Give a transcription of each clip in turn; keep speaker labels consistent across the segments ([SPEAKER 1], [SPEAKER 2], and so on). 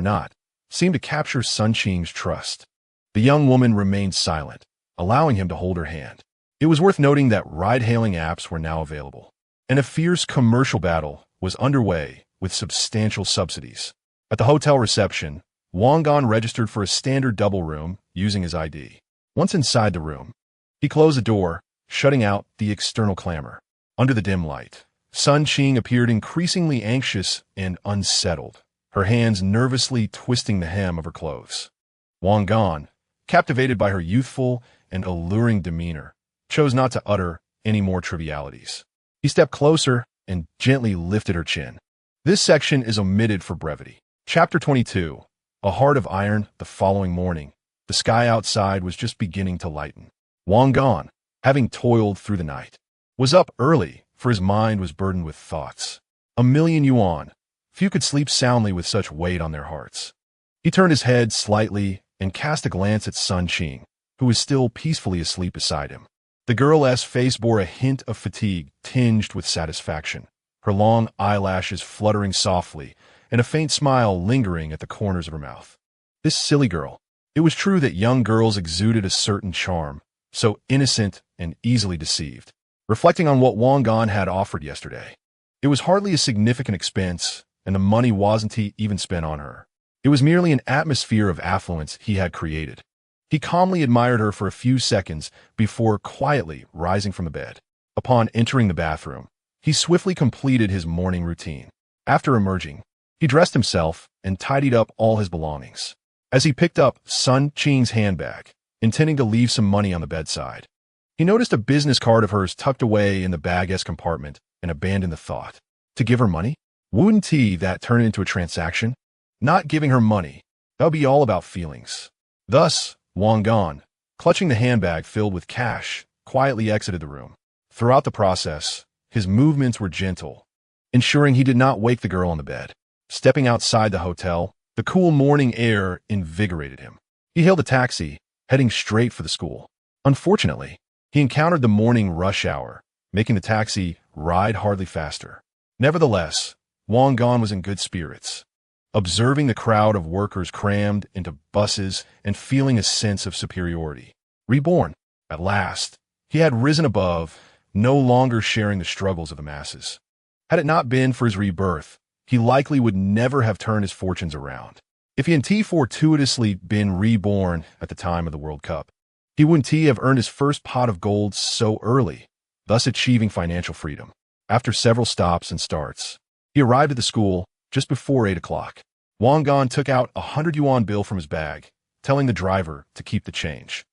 [SPEAKER 1] or not, seemed to capture Sun Qing's trust. The young woman remained silent, allowing him to hold her hand. It was worth noting that ride-hailing apps were now available, and a fierce commercial battle was underway with substantial subsidies. At the hotel reception, Wang Gan registered for a standard double room using his ID. Once inside the room, he closed the door, shutting out the external clamor. Under the dim light, Sun Qing appeared increasingly anxious and unsettled, her hands nervously twisting the hem of her clothes. Wang Gan, captivated by her youthful and alluring demeanor, chose not to utter any more trivialities. He stepped closer and gently lifted her chin. This section is omitted for brevity. Chapter 22. A Heart of Iron. The following morning, the sky outside was just beginning to lighten. Wang Gan, having toiled through the night, was up early, for his mind was burdened with thoughts. 1,000,000 yuan. Few could sleep soundly with such weight on their hearts. He turned his head slightly and cast a glance at Sun Qing, who was still peacefully asleep beside him. The girl's face bore a hint of fatigue tinged with satisfaction, her long eyelashes fluttering softly and a faint smile lingering at the corners of her mouth. This silly girl. It was true that young girls exuded a certain charm, so innocent and easily deceived. Reflecting on what Wang Gan had offered yesterday, it was hardly a significant expense, and the money wasn't even spent on her. It was merely an atmosphere of affluence he had created. He calmly admired her for a few seconds before quietly rising from the bed. Upon entering the bathroom, he swiftly completed his morning routine. After emerging, he dressed himself and tidied up all his belongings. As he picked up Sun Qing's handbag, intending to leave some money on the bedside, he noticed a business card of hers tucked away in the bag's compartment and abandoned the thought. To give her money? Wouldn't that turn into a transaction? Not giving her money. That would be all about feelings. Thus, Wang Gan, clutching the handbag filled with cash, quietly exited the room. Throughout the process, his movements were gentle, ensuring he did not wake the girl on the bed. Stepping outside the hotel, the cool morning air invigorated him. He hailed a taxi, heading straight for the school. Unfortunately, he encountered the morning rush hour, making the taxi ride hardly faster. Nevertheless, Wang Gan was in good spirits, observing the crowd of workers crammed into buses and feeling a sense of superiority. Reborn, at last, he had risen above, no longer sharing the struggles of the masses. Had it not been for his rebirth, he likely would never have turned his fortunes around. If he had fortuitously been reborn at the time of the World Cup, he wouldn't have earned his first pot of gold so early, thus achieving financial freedom. After several stops and starts, he arrived at the school just before 8 o'clock. Wang Gan took out a 100 yuan bill from his bag, telling the driver to keep the change.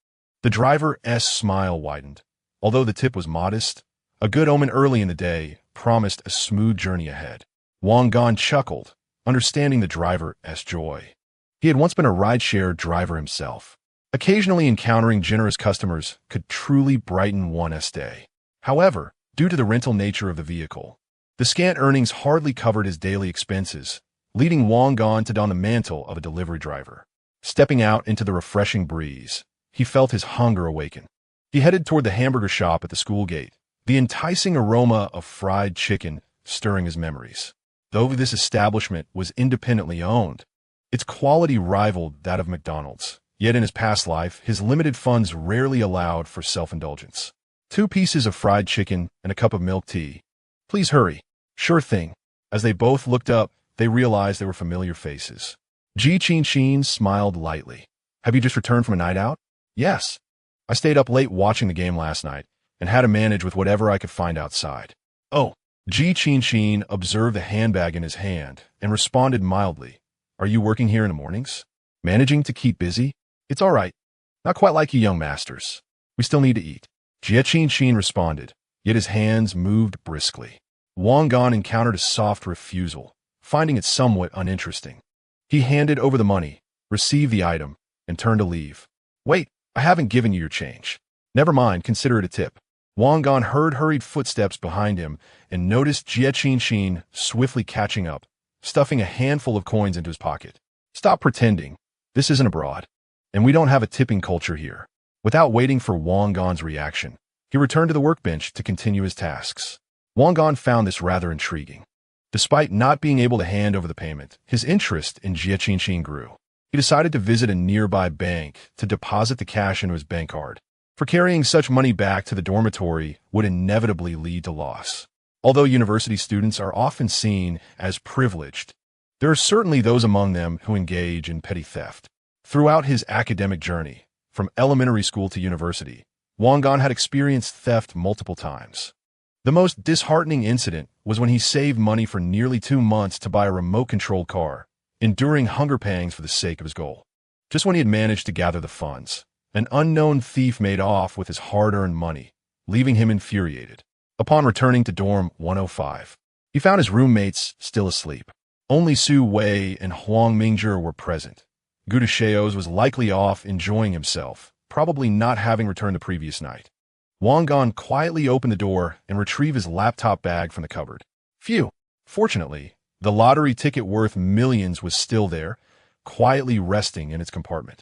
[SPEAKER 1] The driver's smile widened. Although the tip was modest, a good omen early in the day promised a smooth journey ahead. Wang Gan chuckled, understanding the driver's joy. He had once been a rideshare driver himself. Occasionally encountering generous customers could truly brighten one's day. However, due to the rental nature of the vehicle, the scant earnings hardly covered his daily expenses, leading Wang Gan to don the mantle of a delivery driver. Stepping out into the refreshing breeze, he felt his hunger awaken. He headed toward the hamburger shop at the school gate, the enticing aroma of fried chicken stirring his memories. Though this establishment was independently owned, its quality rivaled that of McDonald's. Yet in his past life, his limited funds rarely allowed for self-indulgence. 2 pieces of fried chicken and a cup of milk tea. Please hurry. Sure thing. As they both looked up, they realized they were familiar faces. Ji Qin smiled lightly. Have you just returned from a night out? Yes. I stayed up late watching the game last night and had to manage with whatever I could find outside. Oh. Ji Qin observed the handbag in his hand and responded mildly. Are you working here in the mornings? Managing to keep busy? It's all right. Not quite like you young masters. We still need to eat. Jie Qin responded, yet his hands moved briskly. Wang Gan encountered a soft refusal, finding it somewhat uninteresting. He handed over the money, received the item, and turned to leave. Wait, I haven't given you your change. Never mind, consider it a tip. Wang Gan heard hurried footsteps behind him and noticed Jie Qin swiftly catching up, stuffing a handful of coins into his pocket. Stop pretending. This isn't abroad, and we don't have a tipping culture here. Without waiting for Wang Gan's reaction, he returned to the workbench to continue his tasks. Wang Gan found this rather intriguing. The Despite not being able to hand over the payment, his interest in Jiaqinxin grew. He decided to visit a nearby bank to deposit the cash into his bank card, for carrying such money back to the dormitory would inevitably lead to loss. Although university students are often seen as privileged, there are certainly those among them who engage in petty theft. Throughout his academic journey, from elementary school to university, Wang Gan had experienced theft multiple times. The most disheartening incident was when he saved money for nearly 2 months to buy a remote-controlled car, enduring hunger pangs for the sake of his goal. Just when he had managed to gather the funds, an unknown thief made off with his hard-earned money, leaving him infuriated. Upon returning to dorm 105, he found his roommates still asleep. Only Su Wei and Huang Mingzhi were present. Gudasheos was likely off enjoying himself, probably not having returned the previous night. Wang Gan quietly opened the door and retrieved his laptop bag from the cupboard. Phew! Fortunately, the lottery ticket worth millions was still there, quietly resting in its compartment.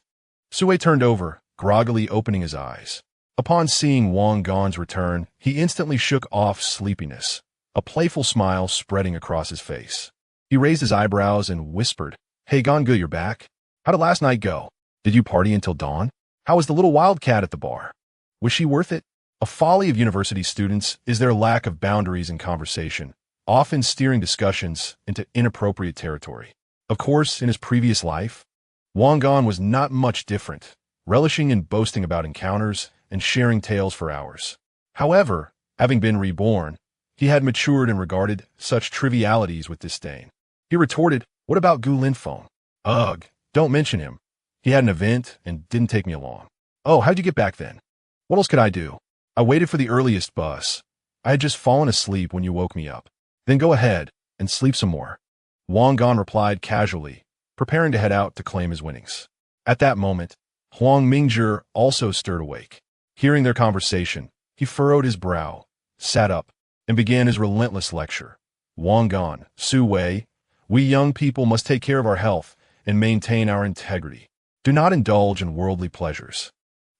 [SPEAKER 1] Su Wei turned over, groggily opening his eyes. Upon seeing Wang Gan's return, he instantly shook off sleepiness, a playful smile spreading across his face. He raised his eyebrows and whispered, "Hey Gangu, you're back? How did last night go? Did you party until dawn? How was the little wildcat at the bar? Was she worth it?" A folly of university students is their lack of boundaries in conversation, often steering discussions into inappropriate territory. Of course, in his previous life, Wang Gan was not much different, relishing in boasting about encounters and sharing tales for hours. However, having been reborn, he had matured and regarded such trivialities with disdain. He retorted, "What about Gu Linfeng? Ugh, don't mention him. He had an event and didn't take me along." "Oh, how'd you get back then?" "What else could I do? I waited for the earliest bus. I had just fallen asleep when you woke me up. Then go ahead and sleep some more." Wang Gan replied casually, preparing to head out to claim his winnings. At that moment, Huang Mingzhi also stirred awake. Hearing their conversation, he furrowed his brow, sat up, and began his relentless lecture. "Wang Gan, Su Wei, we young people must take care of our health and maintain our integrity. Do not indulge in worldly pleasures.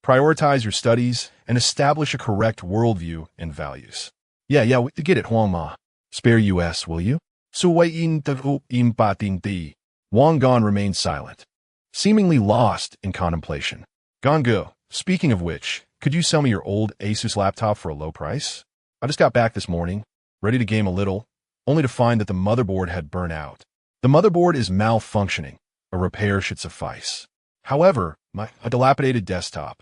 [SPEAKER 1] Prioritize your studies and establish a correct worldview and values." Yeah, we get it, Huang Ma. Spare US, will you? Su Wei in the in ba ding di. Wang Gan remained silent, seemingly lost in contemplation. "Gangu, speaking of which, could you sell me your old Asus laptop for a low price? I just got back this morning, ready to game a little, only to find that the motherboard had burnt out. The motherboard is malfunctioning. A repair should suffice. However, a dilapidated desktop,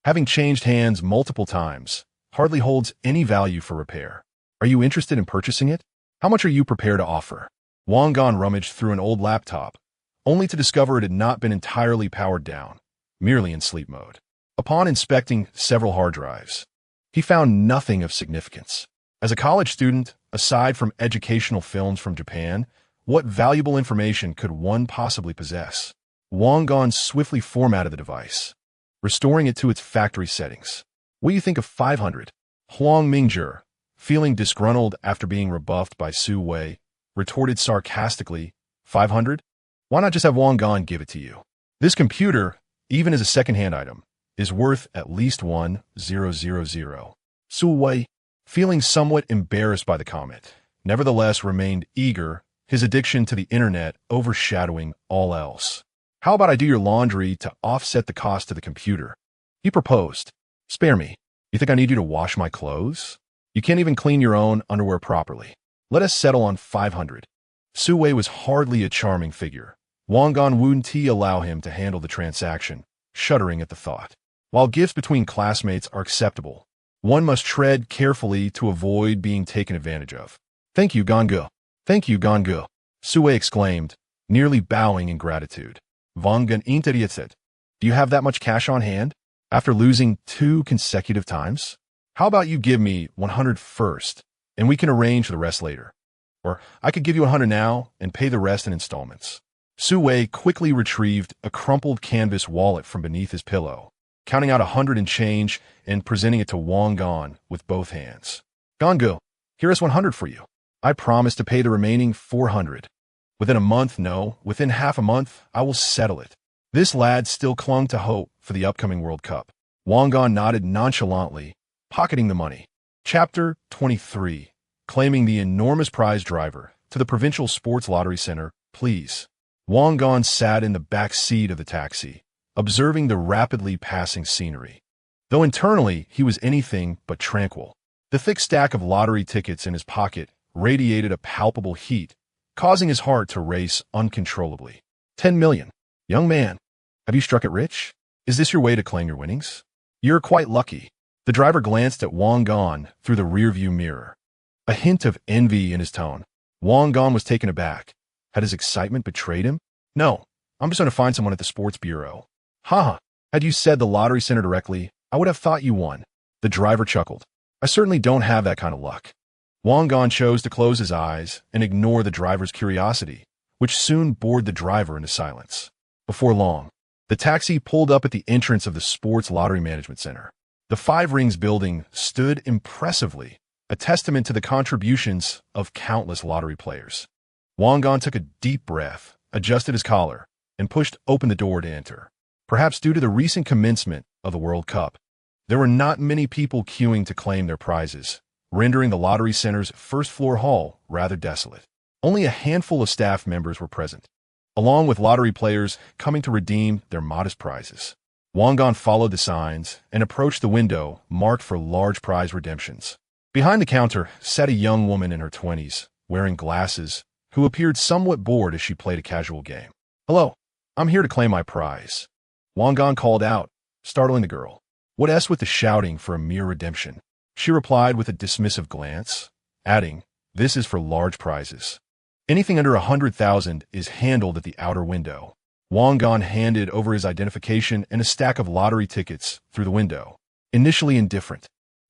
[SPEAKER 1] having changed hands multiple times, hardly holds any value for repair. Are you interested in purchasing it? How much are you prepared to offer?" Wang Gan rummaged through an old laptop, only to discover it had not been entirely powered down, merely in sleep mode. Upon inspecting several hard drives, he found nothing of significance. As a college student, aside from educational films from Japan, what valuable information could one possibly possess? Wang Gan swiftly formatted the device, restoring it to its factory settings. "What do you think of 500? Huang Mingzhi, feeling disgruntled after being rebuffed by Su Wei, retorted sarcastically, 500? Why not just have Wang Gan give it to you? This computer, even as a second-hand item, is worth at least 1,000. Su Wei, feeling somewhat embarrassed by the comment, nevertheless remained eager, his addiction to the internet overshadowing all else. "How about I do your laundry to offset the cost of the computer?" He proposed. "Spare me. You think I need you to wash my clothes? You can't even clean your own underwear properly. Let us settle on 500. Su Wei was hardly a charming figure. Wang Gan wouldn't allow him to handle the transaction, shuddering at the thought. While gifts between classmates are acceptable, one must tread carefully to avoid being taken advantage of. "Thank you, Gangu. Thank you, Gangu," Su Wei exclaimed, nearly bowing in gratitude. "Wang Gan interessiert. Do you have that much cash on hand? After losing 2 consecutive times? How about you give me 100 first, and we can arrange the rest later. Or I could give you 100 now and pay the rest in installments." Su Wei quickly retrieved a crumpled canvas wallet from beneath his pillow, counting out 100 and change and presenting it to Wang Gan with both hands. "Gangu, here is 100 for you. I promise to pay the remaining 400. Within a month, no, within half a month, I will settle it." This lad still clung to hope for the upcoming World Cup. Wang Gan nodded nonchalantly, pocketing the money. Chapter 23. Claiming the enormous prize driver. to the provincial sports lottery center, please. Wang Gan sat in the back seat of the taxi, observing the rapidly passing scenery. Though internally he was anything but tranquil. The thick stack of lottery tickets in his pocket radiated a palpable heat, causing his heart to race uncontrollably. 10 million. Young man, have you struck it rich? Is this your way to claim your winnings? You're quite lucky. The driver glanced at Wang Gan through the rearview mirror. A hint of envy in his tone. Wang Gan was taken aback. Had his excitement betrayed him? No, I'm just going to find someone at the sports bureau. Haha, had you said the lottery center directly, I would have thought you won. The driver chuckled. I certainly don't have that kind of luck. Wang Gan chose to close his eyes and ignore the driver's curiosity, which soon bored the driver into silence. Before long, the taxi pulled up at the entrance of the Sports Lottery Management Center. The Five Rings building stood impressively, a testament to the contributions of countless lottery players. Wang Gan took a deep breath, adjusted his collar, and pushed open the door to enter. Perhaps due to the recent commencement of the World Cup, there were not many people queuing to claim their prizes, rendering the lottery center's first-floor hall rather desolate. Only a handful of staff members were present, along with lottery players coming to redeem their modest prizes. Wang Gan followed the signs and approached the window marked for large prize redemptions. Behind the counter sat a young woman in her 20s, wearing glasses, who appeared somewhat bored as she played a casual game. Hello, I'm here to claim my prize. Wang Gan called out, startling the girl. What s with the shouting for a mere redemption? She replied with a dismissive glance, adding, this is for large prizes. Anything under 100,000 is handled at the outer window. Wang Gan handed over his identification and a stack of lottery tickets through the window. Initially indifferent,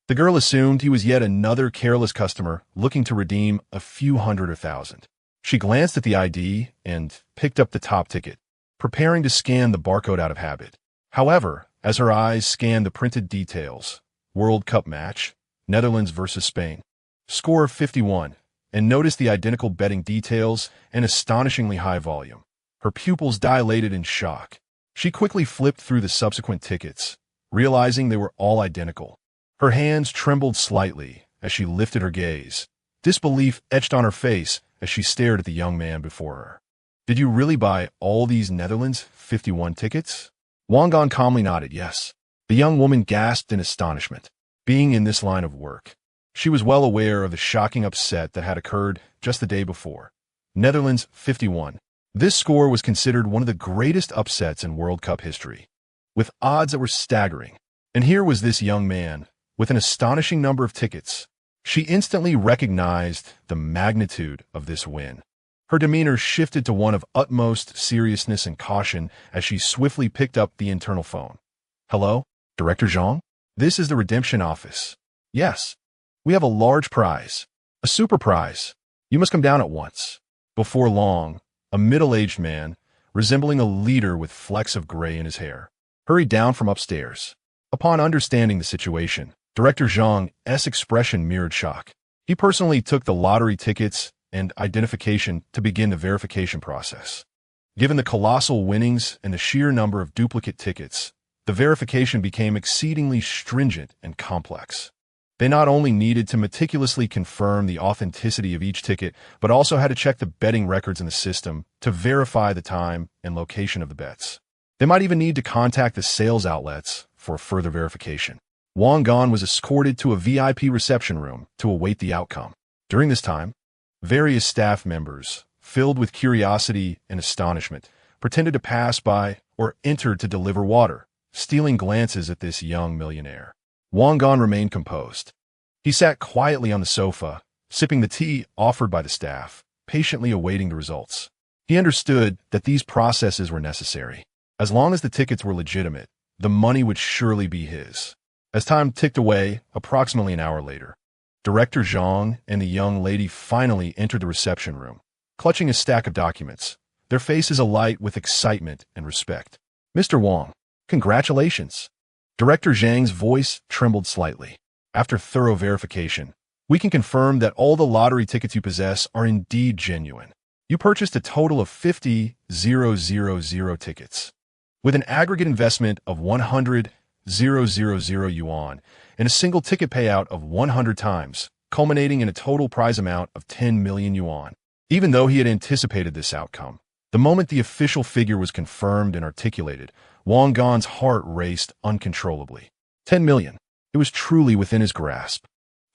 [SPEAKER 1] the girl assumed he was yet another careless customer looking to redeem a few hundred or thousand. She glanced at the ID and picked up the top ticket, preparing to scan the barcode out of habit. However, as her eyes scanned the printed details, World Cup match, Netherlands versus Spain, score of 51, and noticed the identical betting details and astonishingly high volume, her pupils dilated in shock. She quickly flipped through the subsequent tickets, realizing they were all identical. Her hands trembled slightly as she lifted her gaze. Disbelief etched on her face as she stared at the young man before her. Did you really buy all these Netherlands 51 tickets? Wang Gan calmly nodded yes. The young woman gasped in astonishment. Being in this line of work, she was well aware of the shocking upset that had occurred just the day before. Netherlands 51. This score was considered one of the greatest upsets in World Cup history, with odds that were staggering. And here was this young man, with an astonishing number of tickets. She instantly recognized the magnitude of this win. Her demeanor shifted to one of utmost seriousness and caution as she swiftly picked up the internal phone. Hello, Director Zhang? This is the redemption office. Yes, we have a large prize, a super prize. You must come down at once. Before long, a middle-aged man, resembling a leader with flecks of gray in his hair, hurried down from upstairs. Upon understanding the situation, Director Zhang's expression mirrored shock. He personally took the lottery tickets and identification to begin the verification process. Given the colossal winnings and the sheer number of duplicate tickets, the verification became exceedingly stringent and complex. They not only needed to meticulously confirm the authenticity of each ticket, but also had to check the betting records in the system to verify the time and location of the bets. They might even need to contact the sales outlets for further verification. Wang Gan was escorted to a VIP reception room to await the outcome. During this time, various staff members, filled with curiosity and astonishment, pretended to pass by or entered to deliver water, stealing glances at this young millionaire. Wang Gan remained composed. He sat quietly on the sofa, sipping the tea offered by the staff, patiently awaiting the results. He understood that these processes were necessary. As long as the tickets were legitimate, the money would surely be his. As time ticked away, approximately an hour later, Director Zhang and the young lady finally entered the reception room, clutching a stack of documents, their faces alight with excitement and respect. Mr. Wang, congratulations. Director Zhang's voice trembled slightly. After thorough verification, we can confirm that all the lottery tickets you possess are indeed genuine. You purchased a total of 50,000 tickets, with an aggregate investment of 100,000 yuan and a single ticket payout of 100 times, culminating in a total prize amount of 10 million yuan. Even though he had anticipated this outcome, the moment the official figure was confirmed and articulated, Wang Gan's heart raced uncontrollably. 10 million. It was truly within his grasp.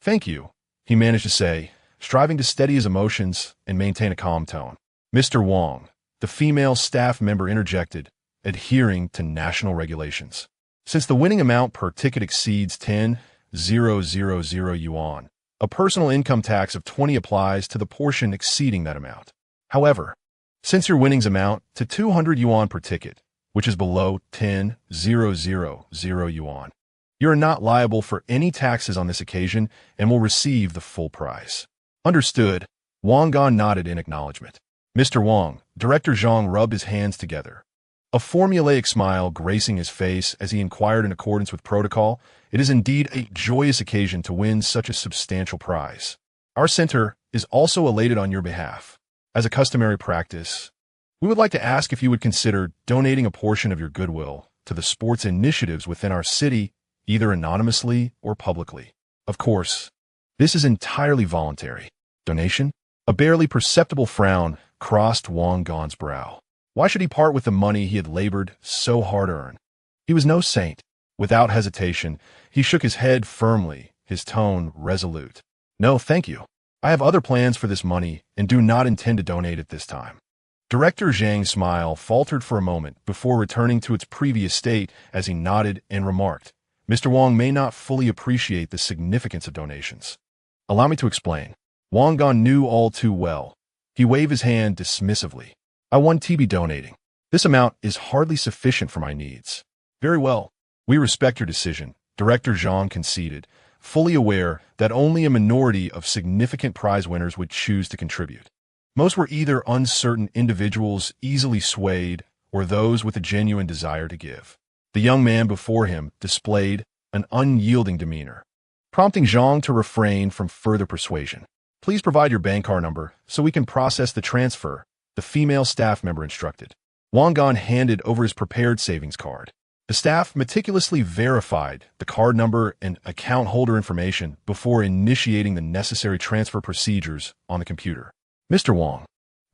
[SPEAKER 1] Thank you, he managed to say, striving to steady his emotions and maintain a calm tone. Mr. Wang, the female staff member interjected, adhering to national regulations. Since the winning amount per ticket exceeds 10,000 yuan, a personal income tax of 20 applies to the portion exceeding that amount. However, since your winnings amount to 200 yuan per ticket, which is below 10,000 yuan, you are not liable for any taxes on this occasion and will receive the full price. Understood. Wang Gan nodded in acknowledgement. Mr. Wang, Director Zhang rubbed his hands together, a formulaic smile gracing his face as he inquired in accordance with protocol, "It is indeed a joyous occasion to win such a substantial prize. Our center is also elated on your behalf. As a customary practice, we would like to ask if you would consider donating a portion of your goodwill to the sports initiatives within our city, either anonymously or publicly. Of course, this is entirely voluntary. Donation?" A barely perceptible frown crossed Wang Gan's brow. Why should he part with the money he had labored so hard to earn? He was no saint. Without hesitation, he shook his head firmly, his tone resolute. "No, thank you. I have other plans for this money and do not intend to donate at this time." Director Zhang's smile faltered for a moment before returning to its previous state as he nodded and remarked, "Mr. Wang may not fully appreciate the significance of donations. Allow me to explain." Wang Gan knew all too well. He waved his hand dismissively. "I want to be donating. This amount is hardly sufficient for my needs." "Very well. We respect your decision," Director Zhang conceded, fully aware that only a minority of significant prize winners would choose to contribute. Most were either uncertain individuals easily swayed or those with a genuine desire to give. The young man before him displayed an unyielding demeanor, prompting Zhang to refrain from further persuasion. "Please provide your bank card number so we can process the transfer," the female staff member instructed. Wang Gan handed over his prepared savings card. The staff meticulously verified the card number and account holder information before initiating the necessary transfer procedures on the computer. "Mr. Wang,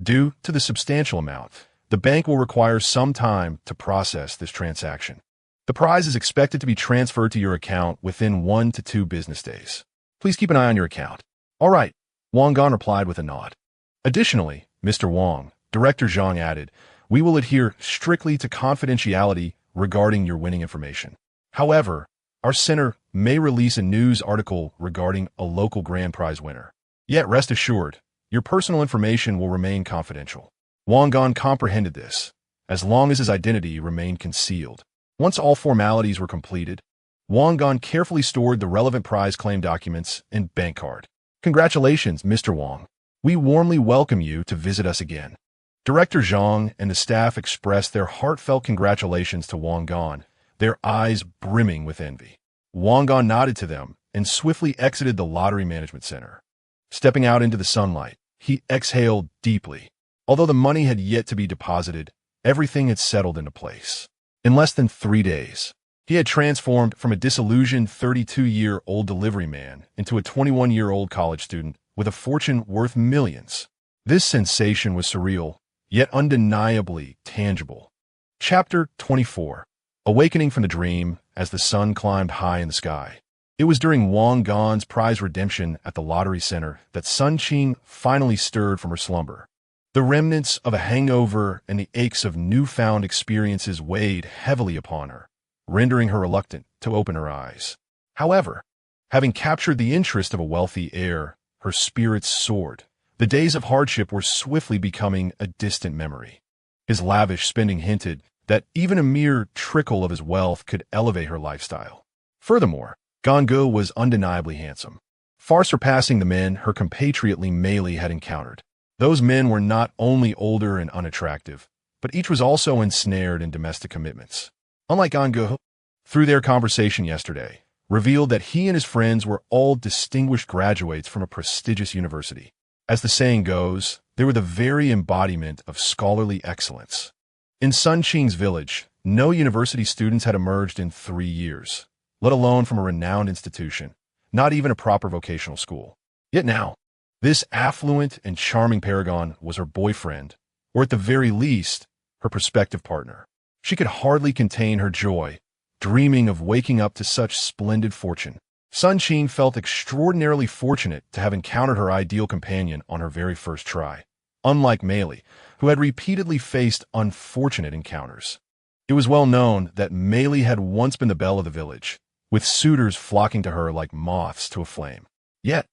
[SPEAKER 1] due to the substantial amount, the bank will require some time to process this transaction. The prize is expected to be transferred to your account within 1 to 2 business days. Please keep an eye on your account." "All right," Wang Gan replied with a nod. "Additionally, Mr. Wang," Director Zhang added, "we will adhere strictly to confidentiality regarding your winning information. However, our center may release a news article regarding a local grand prize winner. Yet rest assured, your personal information will remain confidential." Wang Gan comprehended this, as long as his identity remained concealed. Once all formalities were completed, Wang Gan carefully stored the relevant prize claim documents and bank card. "Congratulations, Mr. Wang. We warmly welcome you to visit us again." Director Zhang and the staff expressed their heartfelt congratulations to Wang Gan, their eyes brimming with envy. Wang Gan nodded to them and swiftly exited the lottery management center. Stepping out into the sunlight, he exhaled deeply. Although the money had yet to be deposited, everything had settled into place. In less than 3 days, he had transformed from a disillusioned 32-year-old delivery man into a 21-year-old college student with a fortune worth millions. This sensation was surreal, yet undeniably tangible. Chapter 24. Awakening from the dream as the sun climbed high in the sky. It was during Wang Gan's prize redemption at the lottery center that Sun Qing finally stirred from her slumber. The remnants of a hangover and the aches of newfound experiences weighed heavily upon her, rendering her reluctant to open her eyes. However, having captured the interest of a wealthy heir, her spirits soared. The days of hardship were swiftly becoming a distant memory. His lavish spending hinted that even a mere trickle of his wealth could elevate her lifestyle. Furthermore, Gangu was undeniably handsome, far surpassing the men her compatriot Li Meili had encountered. Those men were not only older and unattractive, but each was also ensnared in domestic commitments. Unlike Gangu, through their conversation yesterday, revealed that he and his friends were all distinguished graduates from a prestigious university. As the saying goes, they were the very embodiment of scholarly excellence. In Sun Qing's village, no university students had emerged in 3 years, let alone from a renowned institution, not even a proper vocational school. Yet now, This affluent and charming paragon was her boyfriend, or at the very least, her prospective partner. She could hardly contain her joy, dreaming of waking up to such splendid fortune. Sun Qing felt extraordinarily fortunate to have encountered her ideal companion on her very first try, unlike Mei Li, who had repeatedly faced unfortunate encounters. It was well known that Mei Li had once been the belle of the village, with suitors flocking to her like moths to a flame. Yet,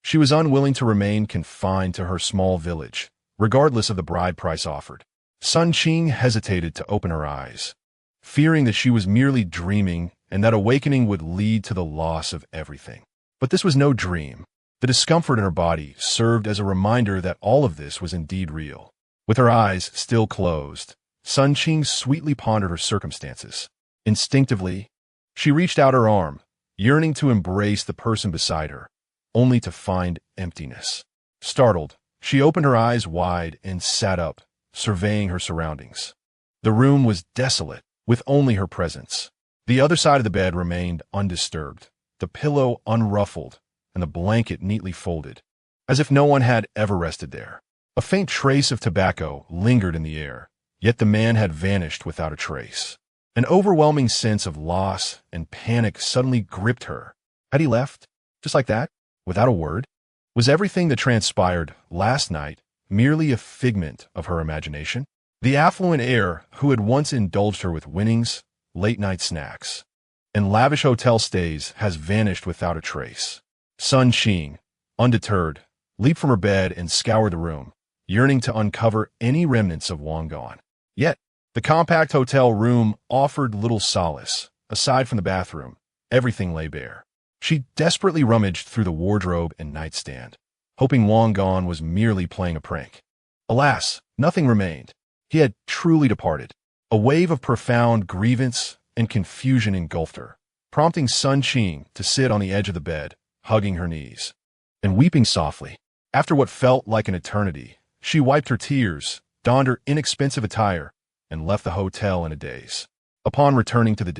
[SPEAKER 1] she was unwilling to remain confined to her small village, regardless of the bride price offered. Sun Qing hesitated to open her eyes, fearing that she was merely dreaming and that awakening would lead to the loss of everything. But this was no dream. The discomfort in her body served as a reminder that all of this was indeed real. With her eyes still closed, Sun Qing sweetly pondered her circumstances. Instinctively, she reached out her arm, yearning to embrace the person beside her, only to find emptiness. Startled, she opened her eyes wide and sat up, surveying her surroundings. The room was desolate, with only her presence. The other side of the bed remained undisturbed, the pillow unruffled, and the blanket neatly folded, as if no one had ever rested there. A faint trace of tobacco lingered in the air, yet the man had vanished without a trace. An overwhelming sense of loss and panic suddenly gripped her. Had he left? Just like that? Without a word? Was everything that transpired last night merely a figment of her imagination? The affluent heir who had once indulged her with winnings, late-night snacks, and lavish hotel stays has vanished without a trace. Sun Qing, undeterred, leaped from her bed and scoured the room, yearning to uncover any remnants of Wang Gong. Yet, the compact hotel room offered little solace. Aside from the bathroom, everything lay bare. She desperately rummaged through the wardrobe and nightstand, hoping Wang Gong was merely playing a prank. Alas, nothing remained. He had truly departed. A wave of profound grievance and confusion engulfed her, prompting Sun Qing to sit on the edge of the bed, hugging her knees, and weeping softly. After what felt like an eternity, she wiped her tears, donned her inexpensive attire, and left the hotel in a daze. Upon returning to the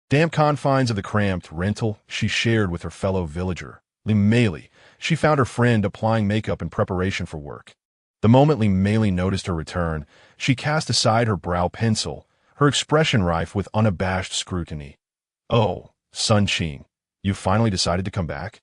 [SPEAKER 1] damp confines of the cramped rental she shared with her fellow villager, Mei Li, she found her friend applying makeup in preparation for work. The moment Mei Li noticed her return, she cast aside her brow pencil, her expression rife with unabashed scrutiny. "Oh, Sun Qing, you finally decided to come back?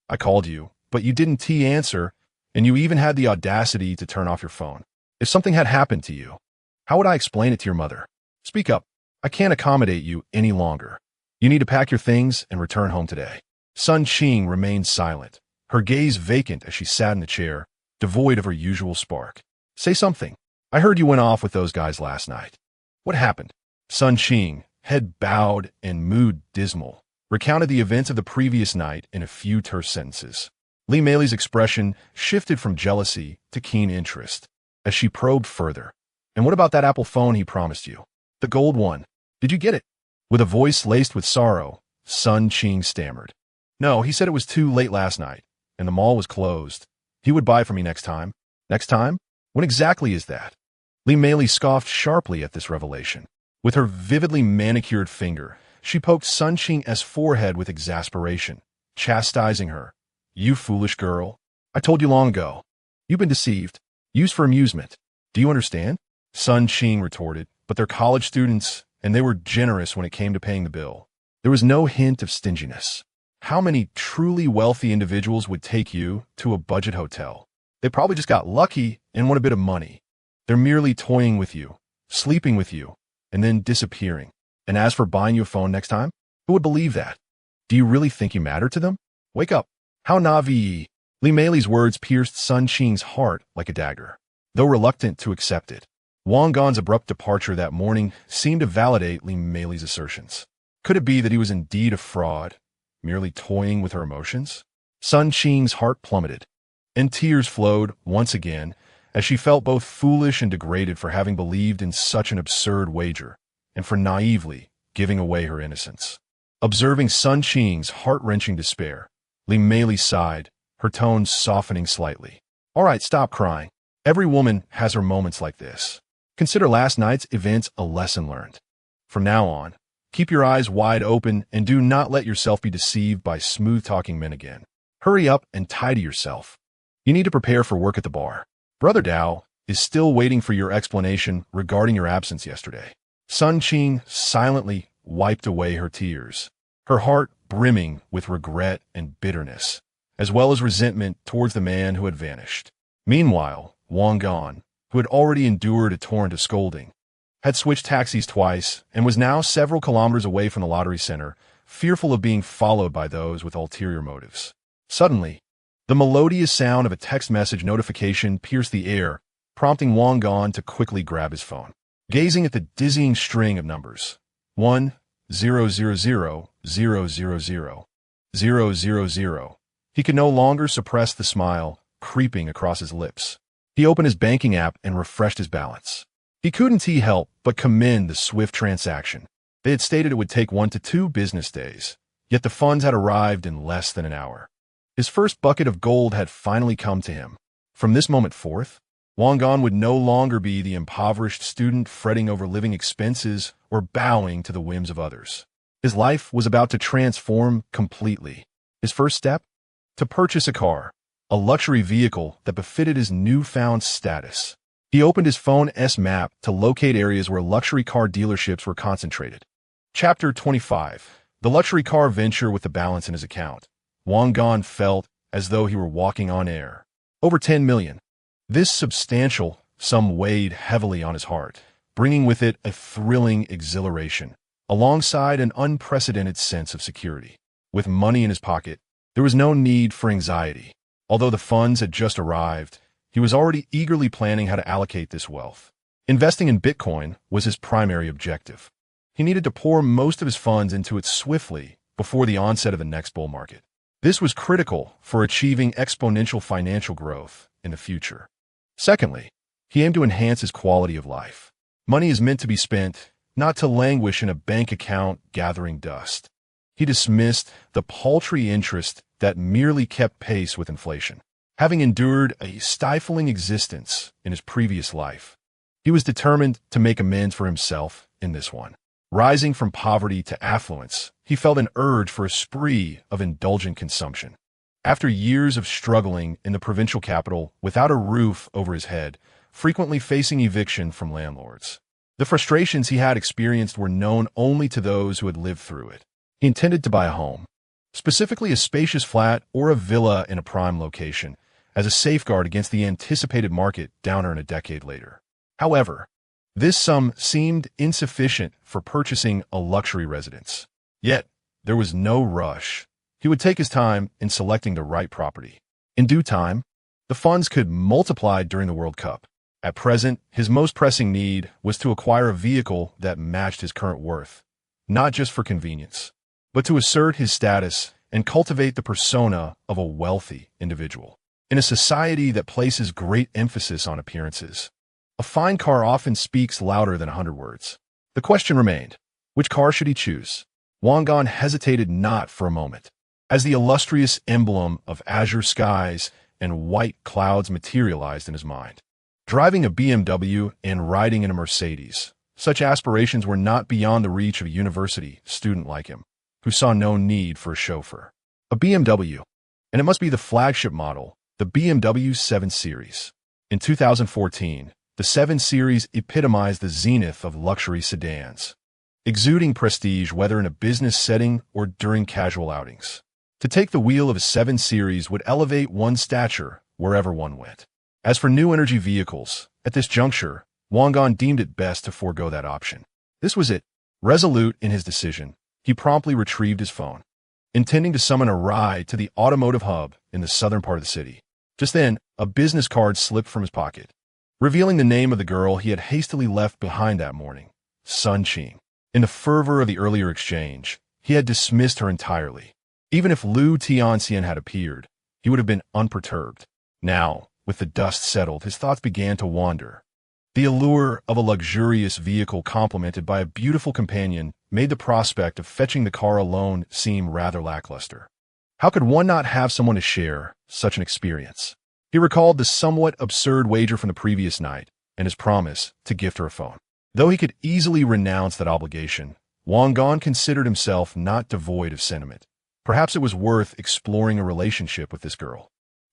[SPEAKER 1] I called you, but you didn't answer, and you even had the audacity to turn off your phone. If something had happened to you, how would I explain it to your mother? Speak up. I can't accommodate you any longer. You need to pack your things and return home today." Sun Qing remained silent, her gaze vacant as she sat in the chair, devoid of her usual spark. "Say something. I heard you went off with those guys last night. What happened?" Sun Qing, head bowed and mood dismal, recounted the events of the previous night in a few terse sentences. Mei Li's expression shifted from jealousy to keen interest as she probed further. "And what about that Apple phone he promised you? The gold one. Did you get it?" With a voice laced with sorrow, Sun Qing stammered. "No, he said it was too late last night, and the mall was closed. He would buy for me next time." "Next time? When exactly is that?" Mei Li scoffed sharply at this revelation. With her vividly manicured finger, she poked Sun Qing's forehead with exasperation, chastising her. "You foolish girl. I told you long ago. You've been deceived. Used for amusement. Do you understand?" Sun Qing retorted, "But they're college students, and they were generous when it came to paying the bill. There was no hint of stinginess. How many truly wealthy individuals would take you to a budget hotel? They probably just got lucky and won a bit of money. They're merely toying with you, sleeping with you, and then disappearing. And as for buying you a phone next time, who would believe that? Do you really think you matter to them? Wake up. How naive." Mei Li's words pierced Sun Qing's heart like a dagger. Though reluctant to accept it, Wang Gong's abrupt departure that morning seemed to validate Mei Li's assertions. Could it be that he was indeed a fraud, merely toying with her emotions? Sun Qing's heart plummeted, and tears flowed once again as she felt both foolish and degraded for having believed in such an absurd wager, and for naively giving away her innocence. Observing Sun Qing's heart-wrenching despair, Mei Li sighed, her tone softening slightly. "All right, stop crying. Every woman has her moments like this. Consider last night's events a lesson learned. From now on, keep your eyes wide open and do not let yourself be deceived by smooth-talking men again. Hurry up and tidy yourself. You need to prepare for work at the bar. Brother Dao is still waiting for your explanation regarding your absence yesterday. Sun Qing silently wiped away her tears, her heart brimming with regret and bitterness, as well as resentment towards the man who had vanished. Meanwhile, Wang Gan, who had already endured a torrent of scolding, had switched taxis twice and was now several kilometers away from the lottery center, fearful of being followed by those with ulterior motives. Suddenly, the melodious sound of a text message notification pierced the air, prompting Wang Gan to quickly grab his phone. Gazing at the dizzying string of numbers, 1-000-000-000, he could no longer suppress the smile creeping across his lips. He opened his banking app and refreshed his balance. He couldn't help but commend the swift transaction. They had stated it would take 1 to 2 business days, yet the funds had arrived in less than an hour. His first bucket of gold had finally come to him. From this moment forth, Wang Gan would no longer be the impoverished student fretting over living expenses or bowing to the whims of others. His life was about to transform completely. His first step? To purchase a car, a luxury vehicle that befitted his newfound status. He opened his phone's map to locate areas where luxury car dealerships were concentrated. Chapter 25. The luxury car venture with the balance in his account. Wang Gan felt as though he were walking on air. Over 10 million. This substantial sum weighed heavily on his heart, bringing with it a thrilling exhilaration, alongside an unprecedented sense of security. With money in his pocket, there was no need for anxiety. Although the funds had just arrived, he was already eagerly planning how to allocate this wealth. Investing in Bitcoin was his primary objective. He needed to pour most of his funds into it swiftly before the onset of the next bull market. This was critical for achieving exponential financial growth in the future. Secondly, he aimed to enhance his quality of life. Money is meant to be spent, not to languish in a bank account gathering dust. He dismissed the paltry interest that merely kept pace with inflation. Having endured a stifling existence in his previous life, he was determined to make amends for himself in this one. Rising from poverty to affluence, he felt an urge for a spree of indulgent consumption. After years of struggling in the provincial capital without a roof over his head, frequently facing eviction from landlords, the frustrations he had experienced were known only to those who had lived through it. He intended to buy a home, specifically a spacious flat or a villa in a prime location, as a safeguard against the anticipated market downer in a decade later. However, this sum seemed insufficient for purchasing a luxury residence. Yet, there was no rush. He would take his time in selecting the right property. In due time, the funds could multiply during the World Cup. At present, his most pressing need was to acquire a vehicle that matched his current worth, not just for convenience, but to assert his status and cultivate the persona of a wealthy individual. In a society that places great emphasis on appearances, a fine car often speaks louder than 100 words. The question remained, which car should he choose? Wang Gan hesitated not for a moment. As the illustrious emblem of azure skies and white clouds materialized in his mind. Driving a BMW and riding in a Mercedes, such aspirations were not beyond the reach of a university student like him, who saw no need for a chauffeur. A BMW, and it must be the flagship model, the BMW 7 Series. In 2014, the 7 Series epitomized the zenith of luxury sedans, exuding prestige whether in a business setting or during casual outings. To take the wheel of a 7 Series would elevate one's stature wherever one went. As for new energy vehicles, at this juncture, Wang Gan deemed it best to forego that option. This was it. Resolute in his decision, he promptly retrieved his phone, intending to summon a ride to the automotive hub in the southern part of the city. Just then, a business card slipped from his pocket, revealing the name of the girl he had hastily left behind that morning, Sun Qing. In the fervor of the earlier exchange, he had dismissed her entirely. Even if Liu Tianxian had appeared, he would have been unperturbed. Now, with the dust settled, his thoughts began to wander. The allure of a luxurious vehicle complemented by a beautiful companion made the prospect of fetching the car alone seem rather lackluster. How could one not have someone to share such an experience? He recalled the somewhat absurd wager from the previous night and his promise to gift her a phone. Though he could easily renounce that obligation, Wang Gan considered himself not devoid of sentiment. Perhaps it was worth exploring a relationship with this girl.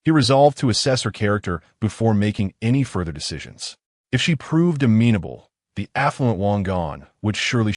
[SPEAKER 1] He resolved to assess her character before making any further decisions. If she proved amenable, the affluent Wang Gan would surely